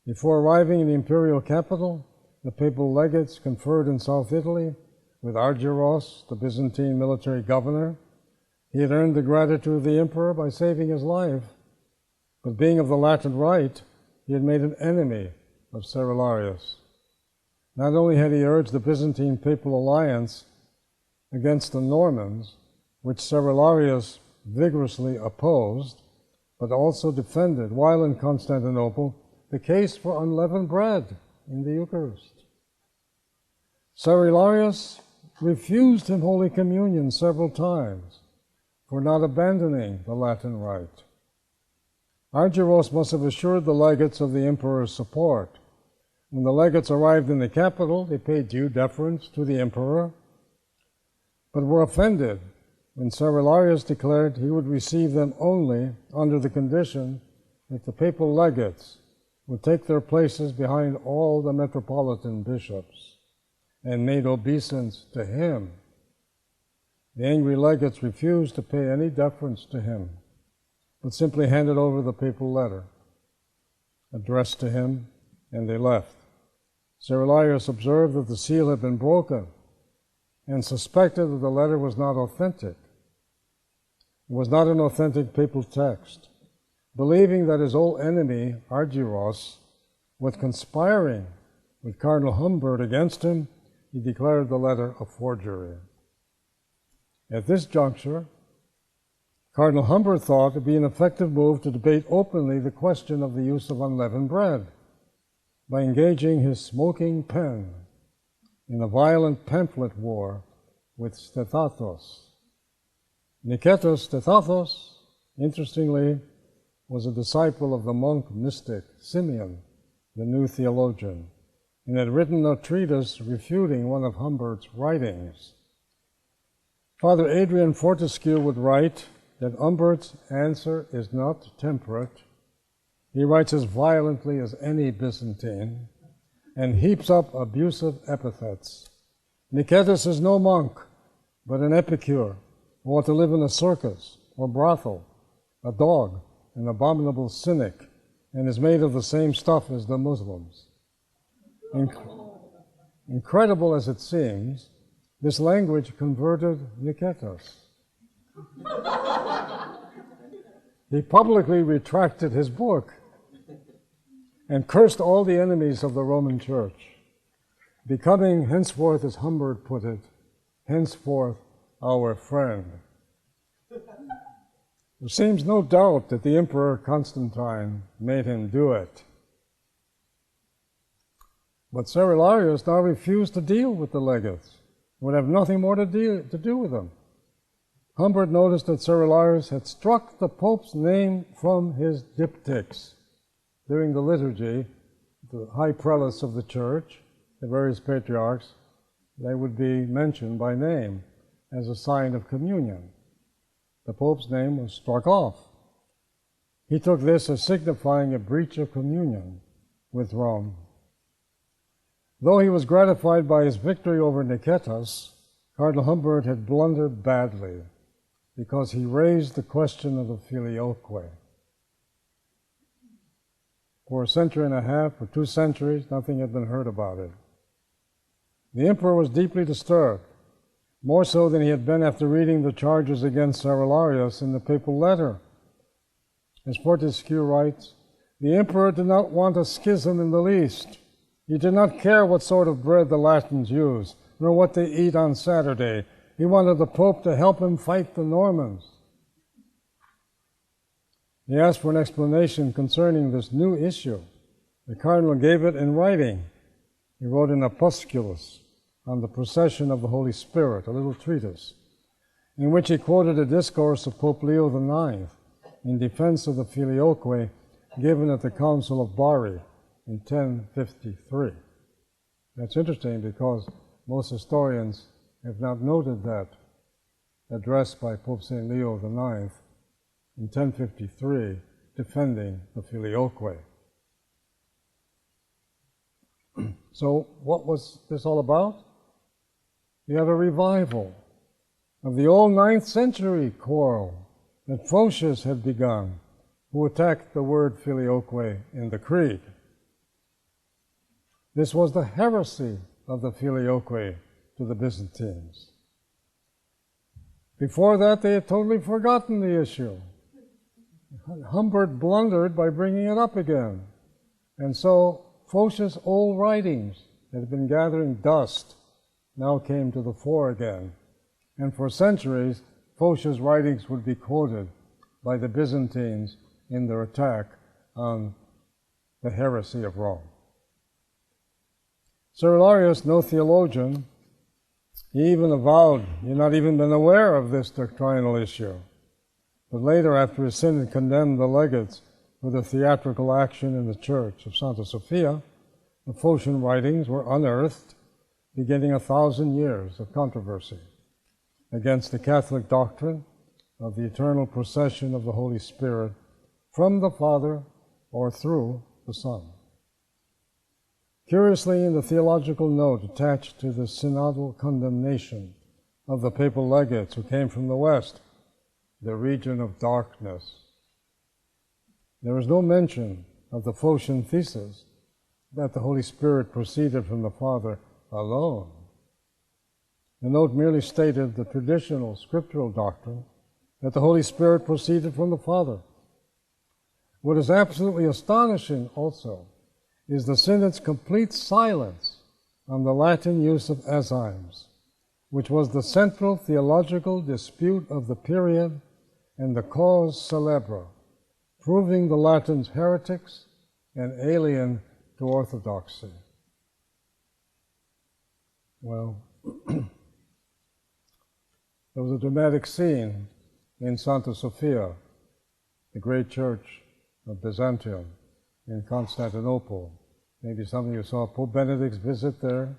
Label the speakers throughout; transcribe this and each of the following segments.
Speaker 1: Before arriving in the imperial capital, the papal legates conferred in South Italy with Argyros, the Byzantine military governor. He had earned the gratitude of the emperor by saving his life, but being of the Latin Rite, he had made an enemy of Cerularius. Not only had he urged the Byzantine papal alliance against the Normans, which Cerularius vigorously opposed, but also defended, while in Constantinople, the case for unleavened bread in the Eucharist. Cerularius refused him Holy Communion several times for not abandoning the Latin Rite. Argyros must have assured the legates of the emperor's support. When the legates arrived in the capital, they paid due deference to the emperor, but were offended when Cerularius declared he would receive them only under the condition that the papal legates would take their places behind all the metropolitan bishops and made obeisance to him. The angry legates refused to pay any deference to him, but simply handed over the papal letter addressed to him, and they left. Cerularius observed that the seal had been broken and suspected that the letter was not authentic. It was not an authentic papal text. Believing that his old enemy, Argyros, was conspiring with Cardinal Humbert against him, he declared the letter a forgery. At this juncture, Cardinal Humbert thought it would be an effective move to debate openly the question of the use of unleavened bread by engaging his smoking pen in a violent pamphlet war with Sthethatos. Niketos Sthethatos, interestingly, was a disciple of the monk mystic Simeon, the new theologian, and had written a treatise refuting one of Humbert's writings. Father Adrian Fortescue would write that Humbert's answer is not temperate. He writes as violently as any Byzantine and heaps up abusive epithets. Niketos is no monk, but an epicure who ought to live in a circus or brothel, a dog, an abominable cynic, and is made of the same stuff as the Muslims. Incredible as it seems, this language converted Niketos. He publicly retracted his book and cursed all the enemies of the Roman Church, becoming henceforth, as Humbert put it, henceforth our friend. There seems no doubt that the Emperor Constantine made him do it. But Cerularius now refused to deal with the legates, would have nothing more to do with them. Humbert noticed that Cerularius had struck the Pope's name from his diptychs. During the liturgy, the high prelates of the church, the various patriarchs, they would be mentioned by name as a sign of communion. The Pope's name was struck off. He took this as signifying a breach of communion with Rome. Though he was gratified by his victory over Niketos, Cardinal Humbert had blundered badly because he raised the question of the filioque. For a century and a half, for 2 centuries, nothing had been heard about it. The emperor was deeply disturbed, more so than he had been after reading the charges against Cerularius in the papal letter. As Fortescue writes, the emperor did not want a schism in the least. He did not care what sort of bread the Latins use, nor what they eat on Saturday. He wanted the Pope to help him fight the Normans. He asked for an explanation concerning this new issue. The cardinal gave it in writing. He wrote an opusculus on the procession of the Holy Spirit, a little treatise, in which he quoted a discourse of Pope Leo IX in defense of the filioque given at the Council of Bari in 1053. That's interesting because most historians have not noted that address by Pope St. Leo IX in 1053 defending the filioque. So what was this all about? We have a revival of the old 9th century quarrel that Photius had begun, who attacked the word filioque in the Creed. This was the heresy of the Filioque to the Byzantines. Before that, they had totally forgotten the issue. Humbert blundered by bringing it up again. And so Photius' old writings that had been gathering dust now came to the fore again. And for centuries, Photius' writings would be quoted by the Byzantines in their attack on the heresy of Rome. Cerularius, no theologian, he even avowed he had not even been aware of this doctrinal issue. But later, after his synod condemned the legates for their theatrical action in the church of Santa Sophia, the Phocian writings were unearthed, beginning 1,000 years of controversy against the Catholic doctrine of the eternal procession of the Holy Spirit from the Father or through the Son. Curiously, in the theological note attached to the synodal condemnation of the papal legates who came from the West, the region of darkness, there is no mention of the Phocian thesis that the Holy Spirit proceeded from the Father alone. The note merely stated the traditional scriptural doctrine that the Holy Spirit proceeded from the Father. What is absolutely astonishing also is the Synod's complete silence on the Latin use of enzymes, which was the central theological dispute of the period and the cause célèbre, proving the Latins heretics and alien to orthodoxy. Well, there was a dramatic scene in Santa Sophia, the great church of Byzantium in Constantinople. Maybe some of you saw Pope Benedict's visit there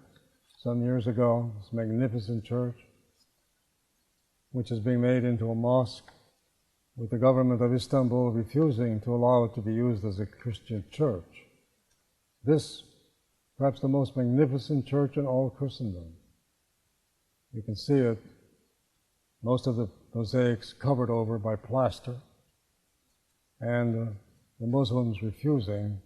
Speaker 1: some years ago, this magnificent church, which is being made into a mosque, with the government of Istanbul refusing to allow it to be used as a Christian church. This, perhaps the most magnificent church in all Christendom. You can see it, most of the mosaics covered over by plaster, and the Muslims refusing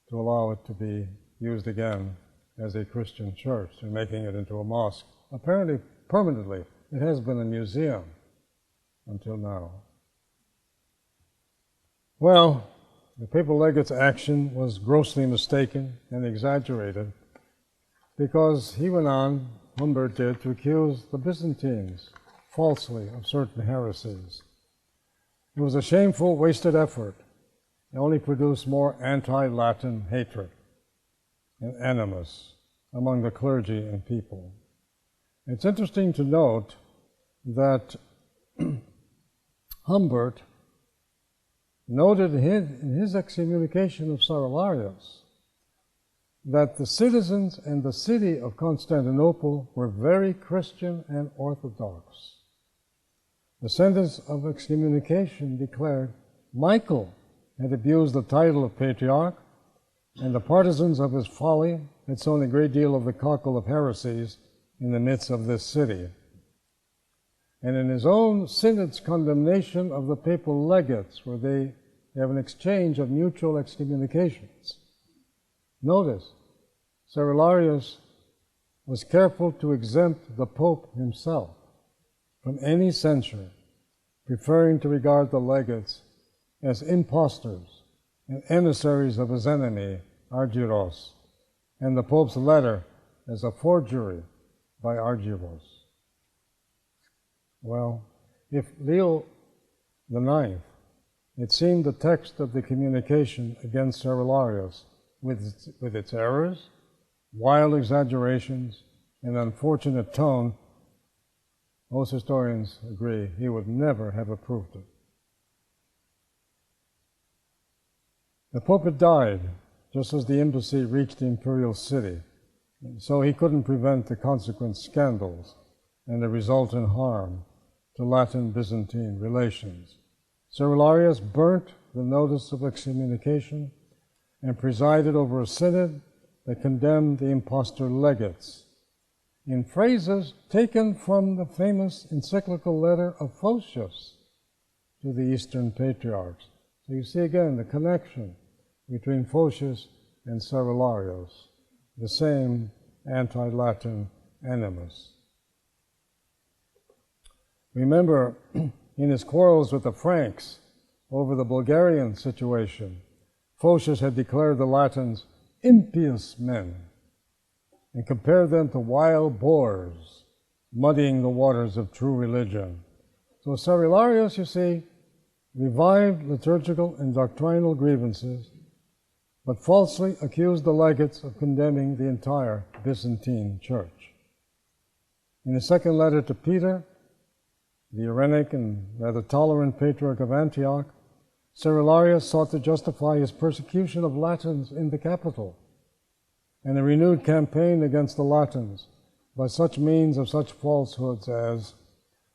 Speaker 1: to allow it to be used again as a Christian church. They're making it into a mosque. Apparently, permanently, it has been a museum until now. Well, the papal legate's action was grossly mistaken and exaggerated because he went on, Humbert did, to accuse the Byzantines falsely of certain heresies. It was a shameful, wasted effort. It only produced more anti-Latin hatred and animus among the clergy and people. It's interesting to note that Humbert noted in his excommunication of Cerularius that the citizens and the city of Constantinople were very Christian and Orthodox. The sentence of excommunication declared Michael had abused the title of patriarch, and the partisans of his folly had sown a great deal of the cockle of heresies in the midst of this city. And in his own synod's condemnation of the papal legates, where they have an exchange of mutual excommunications, notice, Cerularius was careful to exempt the Pope himself from any censure, preferring to regard the legates as impostors and emissaries of his enemy, Argyros, and the Pope's letter as a forgery by Argyros. Well, if Leo IX had seen the text of the communication against Cerularius with its errors, wild exaggerations, and unfortunate tone, most historians agree he would never have approved it. The Pope had died just as the embassy reached the imperial city, so he couldn't prevent the consequent scandals and the resultant harm to Latin-Byzantine relations. Cerularius burnt the notice of excommunication and presided over a synod that condemned the impostor legates in phrases taken from the famous encyclical letter of Photius to the Eastern Patriarchs. So you see again the connection between Photius and Cerularius. the same anti-Latin animus. Remember, in his quarrels with the Franks over the Bulgarian situation, Photius had declared the Latins impious men and compared them to wild boars, muddying the waters of true religion. So Cerularius, you see, revived liturgical and doctrinal grievances, but falsely accused the legates of condemning the entire Byzantine Church. In his second letter to Peter, the Irenic and rather tolerant patriarch of Antioch, Cerularius sought to justify his persecution of Latins in the capital and a renewed campaign against the Latins by such means of such falsehoods as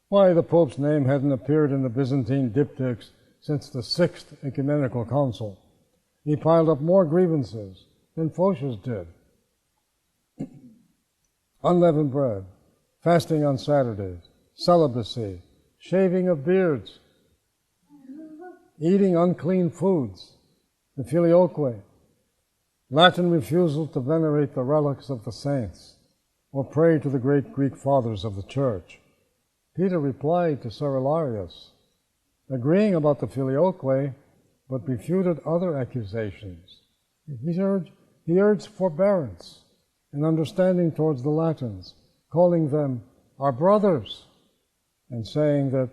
Speaker 1: why the Pope's name hadn't appeared in the Byzantine diptychs since the Sixth Ecumenical Council. He piled up more grievances than Photius did. Unleavened bread, fasting on Saturdays, celibacy, shaving of beards, eating unclean foods, the filioque, Latin refusal to venerate the relics of the saints, or pray to the great Greek fathers of the Church. Peter replied to Cerularius, agreeing about the filioque, but refuted other accusations. He urged forbearance and understanding towards the Latins, calling them our brothers, and saying that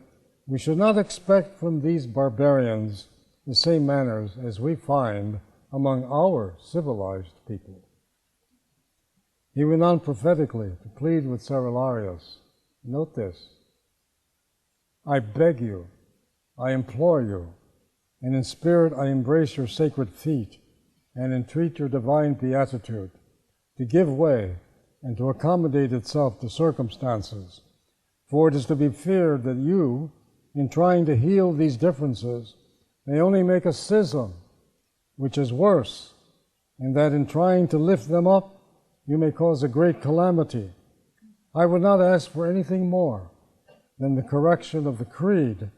Speaker 1: we should not expect from these barbarians the same manners as we find among our civilized people. He went on prophetically to plead with Cerularius. Note this, I beg you, I implore you, and in spirit I embrace your sacred feet and entreat your divine beatitude to give way and to accommodate itself to circumstances, for it is to be feared that you, in trying to heal these differences, may only make a schism, which is worse, and that in trying to lift them up, you may cause a great calamity. I would not ask for anything more than the correction of the creed.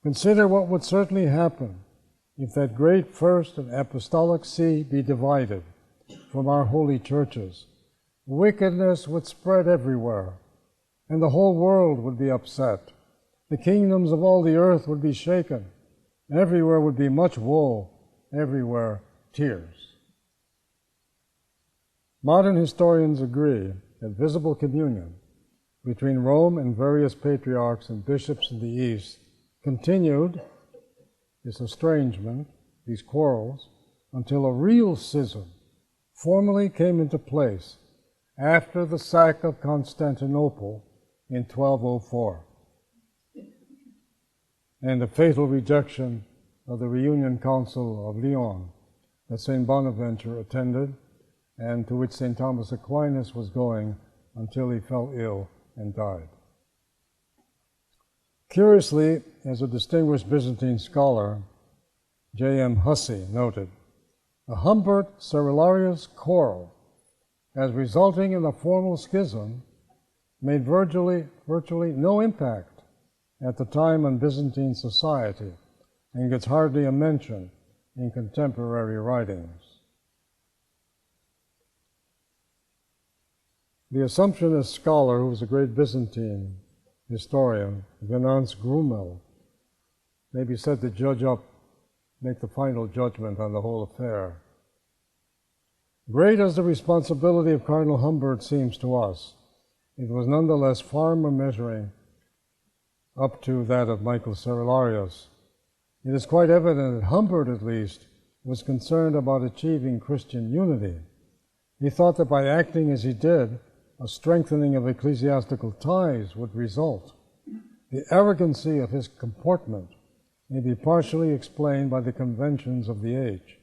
Speaker 1: Consider what would certainly happen if that great first and apostolic see be divided from our holy churches. Wickedness would spread everywhere, and the whole world would be upset. The kingdoms of all the earth would be shaken. Everywhere would be much woe, everywhere tears. Modern historians agree that visible communion between Rome and various patriarchs and bishops in the East continued, this estrangement, these quarrels, until a real schism formally came into place after the sack of Constantinople in 1204 and the fatal rejection of the Reunion Council of Lyon that St. Bonaventure attended and to which St. Thomas Aquinas was going until he fell ill and died. Curiously, as a distinguished Byzantine scholar, J.M. Hussey, noted, the Humbert-Cerularius quarrel, as resulting in a formal schism, made virtually no impact at the time on Byzantine society and gets hardly a mention in contemporary writings. The Assumptionist scholar, who was a great Byzantine historian, Venance Grumel, may be said to make the final judgment on the whole affair. Great as the responsibility of Cardinal Humbert seems to us, it was nonetheless far more measuring up to that of Michael Cerularius. It is quite evident that Humbert, at least, was concerned about achieving Christian unity. He thought that by acting as he did, a strengthening of ecclesiastical ties would result. The arrogancy of his comportment may be partially explained by the conventions of the age.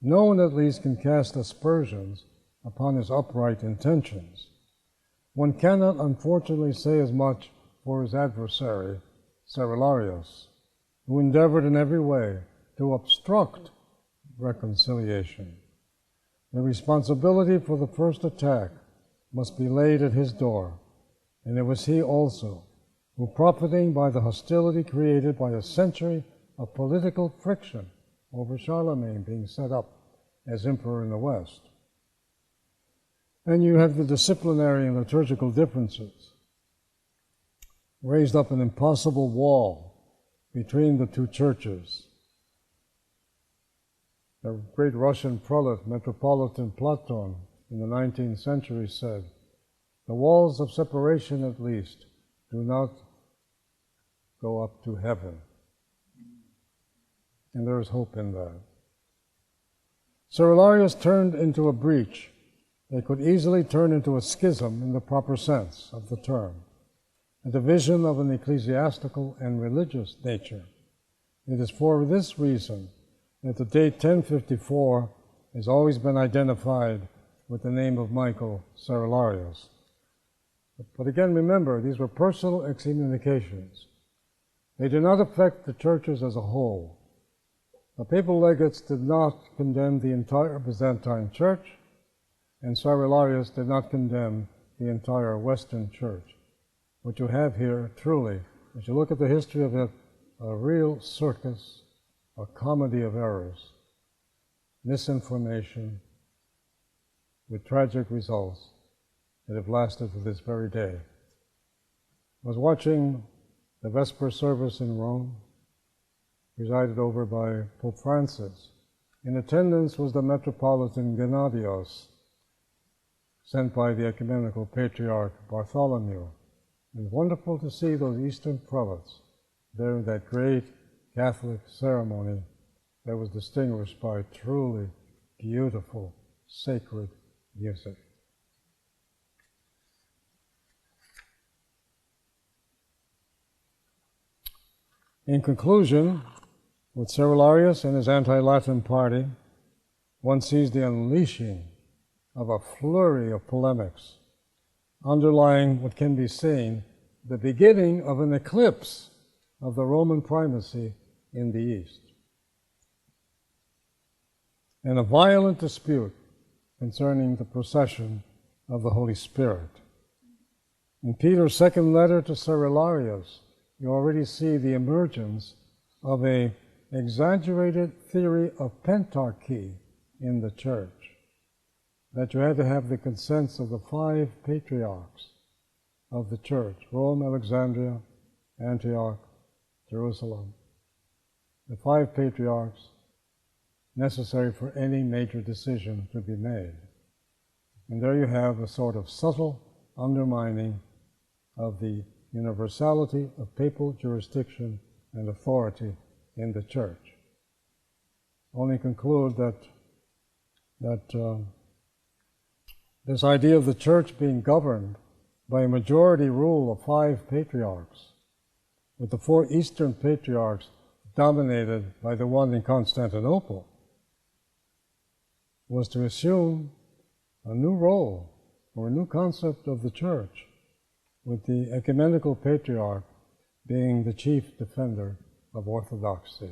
Speaker 1: No one at least can cast aspersions upon his upright intentions. One cannot unfortunately say as much for his adversary, Cerularius, who endeavored in every way to obstruct reconciliation. The responsibility for the first attack must be laid at his door, and it was he also who, profiting by the hostility created by a century of political friction over Charlemagne being set up as emperor in the West, And you have the disciplinary and liturgical differences. Raised up an impossible wall between the two churches. The great Russian prelate, Metropolitan Platon, in the 19th century said, "The walls of separation, at least, do not go up to heaven." And there is hope in that. Cerularius turned into a breach. They could easily turn into a schism in the proper sense of the term, a division of an ecclesiastical and religious nature. It is for this reason that the date 1054 has always been identified with the name of Michael Cerularius. But again, remember, these were personal excommunications. They did not affect the churches as a whole. The papal legates did not condemn the entire Byzantine Church, and Cerularius did not condemn the entire Western Church. What you have here, truly, as you look at the history of it, a real circus, a comedy of errors, misinformation, with tragic results that have lasted to this very day. I was watching the Vesper service in Rome, presided over by Pope Francis. In attendance was the Metropolitan Gennadios, sent by the Ecumenical Patriarch Bartholomew. It was wonderful to see those Eastern prelates there in that great Catholic ceremony that was distinguished by truly beautiful, sacred music. In conclusion, with Cerularius and his anti-Latin party, one sees the unleashing of a flurry of polemics, underlying what can be seen the beginning of an eclipse of the Roman primacy in the East, and a violent dispute concerning the procession of the Holy Spirit. In Peter's second letter to Cerularius, you already see the emergence of an exaggerated theory of pentarchy in the church, that you had to have the consents of the 5 patriarchs of the church: Rome, Alexandria, Antioch, Jerusalem. The 5 patriarchs necessary for any major decision to be made. And there you have a sort of subtle undermining of the universality of papal jurisdiction and authority in the church. Only conclude that this idea of the church being governed by a majority rule of 5 patriarchs, with the 4 Eastern patriarchs dominated by the one in Constantinople, was to assume a new role or a new concept of the church, with the ecumenical patriarch being the chief defender of orthodoxy.